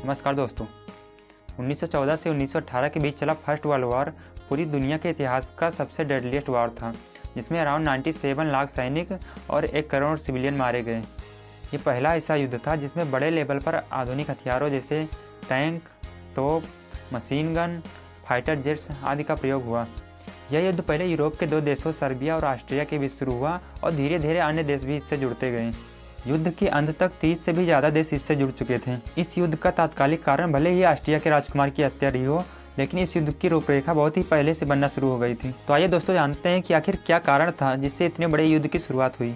नमस्कार दोस्तों। 1914 से 1918 के बीच चला फर्स्ट वर्ल्ड वॉर पूरी दुनिया के इतिहास का सबसे डेडलीस्ट वॉर था, जिसमें अराउंड 97 लाख सैनिक और 1 करोड़ सिविलियन मारे गए। ये पहला ऐसा युद्ध था जिसमें बड़े लेवल पर आधुनिक हथियारों जैसे टैंक, तोप, मशीन गन, फाइटर जेट्स आदि का प्रयोग हुआ। यह युद्ध पहले यूरोप के 2 देशों सर्बिया और ऑस्ट्रिया के बीच शुरू हुआ और धीरे धीरे अन्य देश भी इससे जुड़ते गए। युद्ध के अंत तक 30 से भी ज़्यादा देश इससे जुड़ चुके थे। इस युद्ध का तात्कालिक कारण भले ही ऑस्ट्रिया के राजकुमार की हत्या रही हो, लेकिन इस युद्ध की रूपरेखा बहुत ही पहले से बनना शुरू हो गई थी। तो आइए दोस्तों जानते हैं कि आखिर क्या कारण था जिससे इतने बड़े युद्ध की शुरुआत हुई।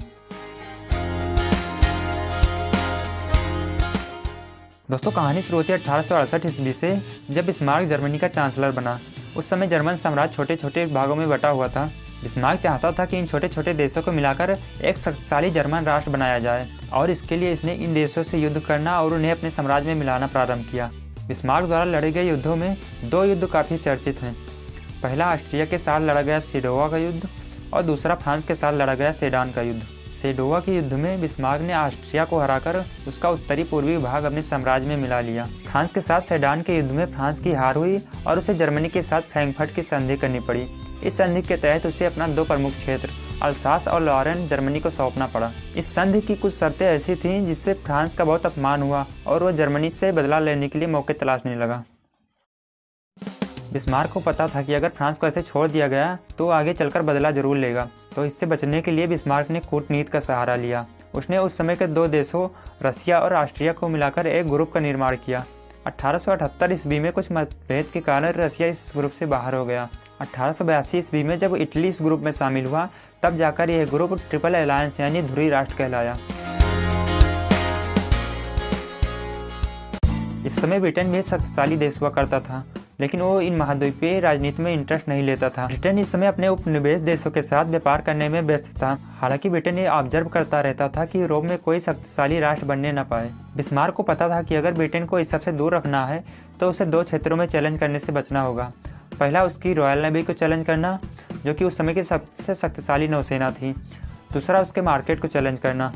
दोस्तों कहानी शुरू होती है 1868 ईस्वी से, जब बिस्मार्क जर्मनी का चांसलर बना। उस समय जर्मन साम्राज्य छोटे छोटे भागों में बटा हुआ था। बिस्मार्क चाहता था कि इन छोटे छोटे देशों को मिलाकर एक शक्तिशाली जर्मन राष्ट्र बनाया जाए और इसके लिए इसने इन देशों से युद्ध करना और उन्हें अपने साम्राज्य में मिलाना प्रारंभ किया। बिस्मार्क द्वारा लड़े गए युद्धों में 2 युद्ध काफ़ी चर्चित हैं। पहला ऑस्ट्रिया के साथ लड़ा गया सेडोवा का युद्ध और दूसरा फ्रांस के साथ लड़ा गया सेडान का युद्ध। सेडोवा के युद्ध में बिस्मार्क ने ऑस्ट्रिया को हराकर उसका उत्तरी पूर्वी भाग अपने साम्राज्य में मिला लिया। फ्रांस के साथ सेडान के युद्ध में फ्रांस की हार हुई और उसे जर्मनी के साथ फ्रैंकफर्ट की संधि करनी पड़ी। इस संधि के तहत उसे अपना 2 प्रमुख क्षेत्र अल्सास और लॉरेन जर्मनी को सौंपना पड़ा। इस संधि की कुछ शर्तें ऐसी थीं जिससे फ्रांस का बहुत अपमान हुआ और वह जर्मनी से बदला लेने के लिए मौके तलाशने लगा। बिस्मार्क को पता था कि अगर फ्रांस को ऐसे छोड़ दिया गया तो आगे चलकर बदला जरूर लेगा, तो इससे बचने के लिए बिस्मार्क ने कूटनीति का सहारा लिया। उसने उस समय के 2 देशों रसिया और ऑस्ट्रिया को मिलाकर एक ग्रुप का निर्माण किया। 1878 ईस्वी में कुछ मतभेद के कारण रसिया इस ग्रुप से बाहर हो गया। 1882 ईस्वी में जब इटली इस ग्रुप में शामिल हुआ, तब जाकर यह ग्रुप ट्रिपल अलायंस यानी ध्रुवीय राष्ट्र कहलाया। इस समय ब्रिटेन भी एक शक्तिशाली देश हुआ करता था, लेकिन वो इन महाद्वीपीय राजनीति में इंटरेस्ट नहीं लेता था। ब्रिटेन इस समय अपने उपनिवेश देशों के साथ व्यापार करने में व्यस्त था। हालांकि ब्रिटेन ये ऑब्जर्व करता रहता था कि यूरोप में कोई शक्तिशाली राष्ट्र बनने न पाए। बिस्मार्क को पता था कि अगर ब्रिटेन को इस सबसे दूर रखना है तो उसे 2 क्षेत्रों में चैलेंज करने से बचना होगा। पहला उसकी रॉयल नेवी को चैलेंज करना, जो कि उस समय की सबसे शक्तिशाली नौसेना थी। दूसरा उसके मार्केट को चैलेंज करना।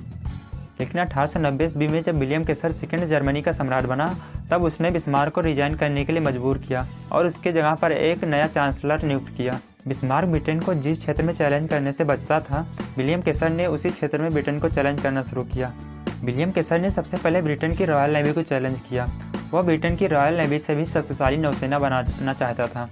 लेकिन 1890 ईस्वी में जब विलियम केसर सेकंड जर्मनी का सम्राट बना, तब उसने बिस्मार्क को रिजाइन करने के लिए मजबूर किया और उसके जगह पर एक नया चांसलर नियुक्त किया। बिस्मार्क ब्रिटेन को जिस क्षेत्र में चैलेंज करने से बचता था, विलियम केसर ने उसी क्षेत्र में ब्रिटेन को चैलेंज करना शुरू किया। विलियम केसर ने सबसे पहले ब्रिटेन की रॉयल नेवी को चैलेंज किया। वह ब्रिटेन की रॉयल नेवी से भी शक्तिशाली नौसेना बनाना चाहता था,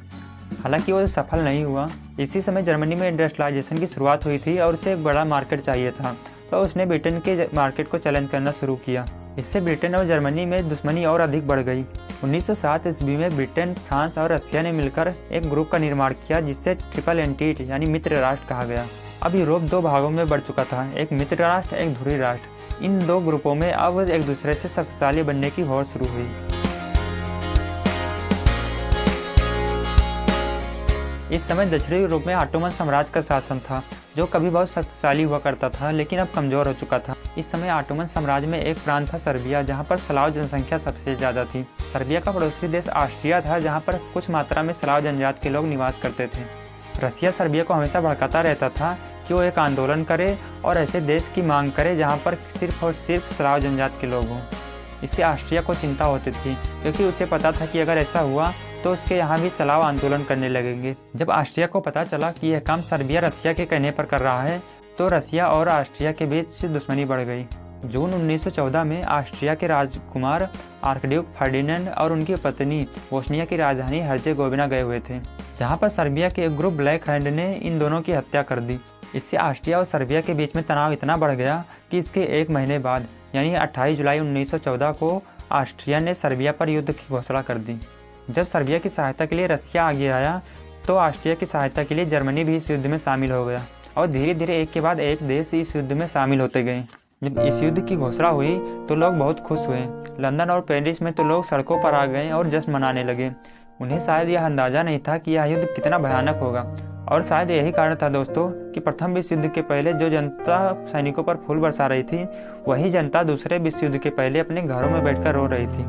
हालांकि वो सफल नहीं हुआ। इसी समय जर्मनी में इंडस्ट्रियलाइजेशन की शुरुआत हुई थी और उसे एक बड़ा मार्केट चाहिए था, तो उसने ब्रिटेन के मार्केट को चैलेंज करना शुरू किया। इससे ब्रिटेन और जर्मनी में दुश्मनी और अधिक बढ़ गई। 1907 ईस्वी में ब्रिटेन, फ्रांस और रसिया ने मिलकर एक ग्रुप का निर्माण किया, जिससे ट्रिपल एंटीटी यानी मित्र राष्ट्र कहा गया। अब यूरोप 2 भागों में बढ़ चुका था, एक मित्र राष्ट्र, एक ध्रुवीय राष्ट्र। इन 2 ग्रुपों में अब एक दूसरे से शक्तिशाली बनने की होड़ शुरू हुई। इस समय दक्षिणी यूरोप में ऑटोमन साम्राज्य का शासन था, जो कभी बहुत शक्तिशाली हुआ करता था लेकिन अब कमजोर हो चुका था। इस समय ऑटोमन साम्राज्य में एक प्रांत था सर्बिया, जहां पर स्लाव जनसंख्या सबसे ज़्यादा थी। सर्बिया का पड़ोसी देश ऑस्ट्रिया था, जहां पर कुछ मात्रा में स्लाव जनजाति के लोग निवास करते थे। रसिया सर्बिया को हमेशा भड़काता रहता था कि वो एक आंदोलन करे और ऐसे देश की मांग करे जहाँ पर सिर्फ और सिर्फ स्लाव जनजाति के लोग हों। इससे ऑस्ट्रिया को चिंता होती थी, क्योंकि उसे पता था कि अगर ऐसा हुआ तो उसके यहाँ भी स्लाव आंदोलन करने लगेंगे। जब ऑस्ट्रिया को पता चला कि यह काम सर्बिया रसिया के कहने पर कर रहा है, तो रसिया और ऑस्ट्रिया के बीच दुश्मनी बढ़ गई। जून 1914 में ऑस्ट्रिया के राजकुमार आर्कड्यूक फर्डिनेंड और उनकी पत्नी बोस्निया की राजधानी हर्जेगोविना गए हुए थे, जहाँ पर सर्बिया के एक ग्रुप ब्लैक हैंड ने इन दोनों की हत्या कर दी। इससे ऑस्ट्रिया और सर्बिया के बीच में तनाव इतना बढ़ गया कि इसके 1 महीने बाद यानी 28 जुलाई 1914 को ऑस्ट्रिया ने सर्बिया पर युद्ध की घोषणा कर दी। जब सर्बिया की सहायता के लिए रसिया आगे आया, तो ऑस्ट्रिया की सहायता के लिए जर्मनी भी इस युद्ध में शामिल हो गया और धीरे धीरे एक के बाद एक देश इस युद्ध में शामिल होते गए। जब इस युद्ध की घोषणा हुई तो लोग बहुत खुश हुए। लंदन और पेरिस में तो लोग सड़कों पर आ गए और जश्न मनाने लगे। उन्हें शायद यह अंदाजा नहीं था कि यह युद्ध कितना भयानक होगा, और शायद यही कारण था दोस्तों कि प्रथम विश्व युद्ध के पहले जो जनता सैनिकों पर फूल बरसा रही थी, वही जनता दूसरे विश्व युद्ध के पहले अपने घरों में बैठकर रो रही थी।